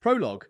Prologue.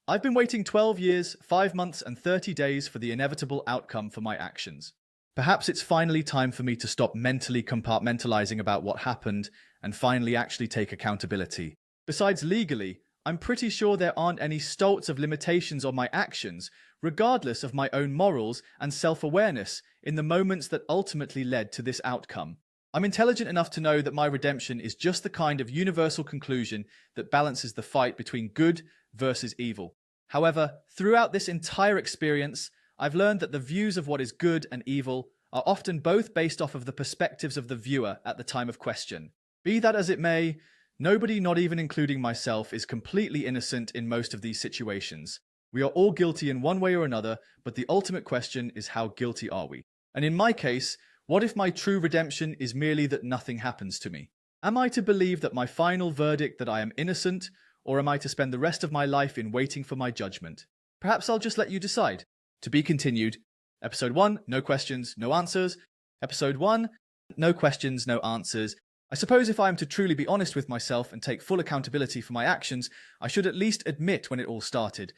I've been waiting 12 years, 5 months, and 30 days for the inevitable outcome for my actions. Perhaps it's finally time for me to stop mentally compartmentalizing about what happened and finally actually take accountability. Besides legally, I'm pretty sure there aren't any stolts of limitations on my actions, regardless of my own morals and self-awareness in the moments that ultimately led to this outcome. I'm intelligent enough to know that my redemption is just the kind of universal conclusion that balances the fight between good versus evil. However, throughout this entire experience, I've learned that the views of what is good and evil are often both based off of the perspectives of the viewer at the time of question. Be that as it may, nobody, not even including myself, is completely innocent in most of these situations. We are all guilty in one way or another, but the ultimate question is how guilty are we? And in my case, what if my true redemption is merely that nothing happens to me? Am I to believe that my final verdict that I am innocent, or am I to spend the rest of my life in waiting for my judgment? Perhaps I'll just let you decide. To be continued. Episode 1, no questions, no answers. Episode 1, no questions, no answers. I suppose if I am to truly be honest with myself and take full accountability for my actions, I should at least admit when it all started.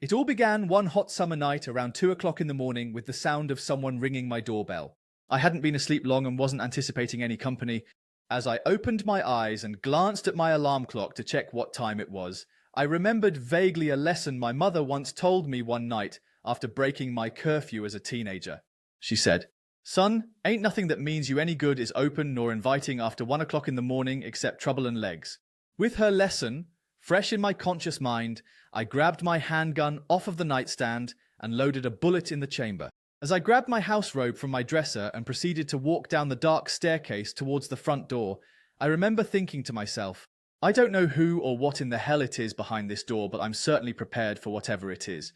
It all began one hot summer night around 2 o'clock in the morning with the sound of someone ringing my doorbell. I hadn't been asleep long and wasn't anticipating any company. As I opened my eyes and glanced at my alarm clock to check what time it was, I remembered vaguely a lesson my mother once told me one night after breaking my curfew as a teenager. She said, "Son, ain't nothing that means you any good is open nor inviting after 1 o'clock in the morning except trouble and legs." With her lesson fresh in my conscious mind, I grabbed my handgun off of the nightstand and loaded a bullet in the chamber. As I grabbed my house robe from my dresser and proceeded to walk down the dark staircase towards the front door, I remember thinking to myself, I don't know who or what in the hell it is behind this door, but I'm certainly prepared for whatever it is.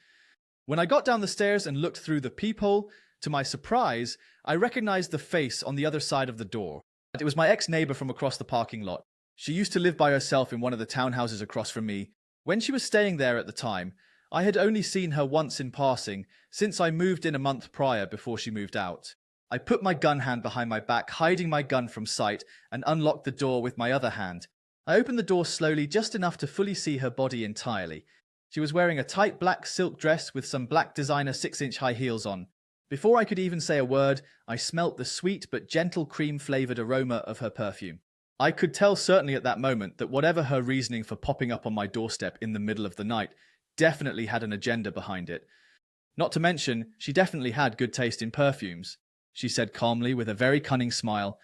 When I got down the stairs and looked through the peephole, to my surprise, I recognized the face on the other side of the door. It was my ex-neighbor from across the parking lot. She used to live by herself in one of the townhouses across from me. When she was staying there at the time, I had only seen her once in passing, since I moved in a month prior before she moved out. I put my gun hand behind my back, hiding my gun from sight, and unlocked the door with my other hand. I opened the door slowly, just enough to fully see her body entirely. She was wearing a tight black silk dress with some black designer 6-inch high heels on. Before I could even say a word, I smelt the sweet but gentle cream-flavored aroma of her perfume. I could tell certainly at that moment that whatever her reasoning for popping up on my doorstep in the middle of the night definitely had an agenda behind it. Not to mention, she definitely had good taste in perfumes. She said calmly with a very cunning smile,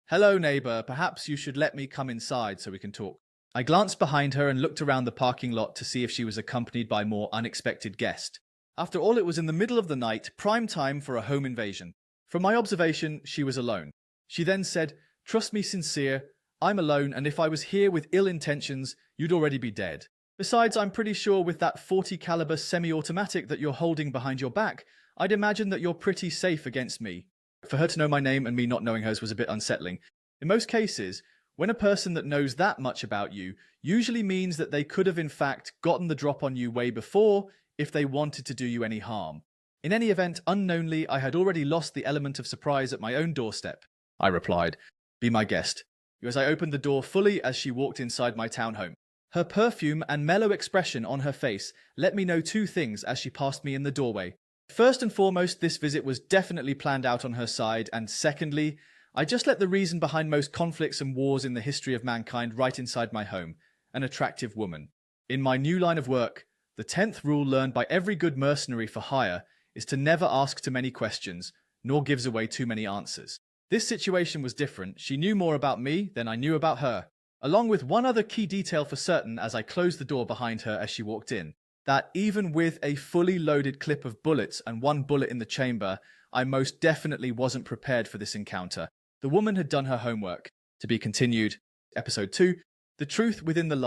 "Hello, neighbor, perhaps you should let me come inside so we can talk." I glanced behind her and looked around the parking lot to see if she was accompanied by a more unexpected guest. After all, it was in the middle of the night, prime time for a home invasion. From my observation, she was alone. She then said, "Trust me sincere, I'm alone, and if I was here with ill intentions, you'd already be dead. Besides, I'm pretty sure with that .40 caliber semi-automatic that you're holding behind your back, I'd imagine that you're pretty safe against me." For her to know my name and me not knowing hers was a bit unsettling. In most cases, when a person that knows that much about you usually means that they could have in fact gotten the drop on you way before if they wanted to do you any harm. In any event, unknowingly, I had already lost the element of surprise at my own doorstep. I replied, "Be my guest," as I opened the door fully as she walked inside my townhome. Her perfume and mellow expression on her face let me know two things as she passed me in the doorway. First and foremost, this visit was definitely planned out on her side, and secondly, I just let the reason behind most conflicts and wars in the history of mankind right inside my home, an attractive woman. In my new line of work, the 10th rule learned by every good mercenary for hire is to never ask too many questions, nor gives away too many answers. This situation was different. She knew more about me than I knew about her. Along with one other key detail for certain as I closed the door behind her as she walked in, that even with a fully loaded clip of bullets and one bullet in the chamber, I most definitely wasn't prepared for this encounter. The woman had done her homework. To be continued. Episode 2, The Truth Within the Lies.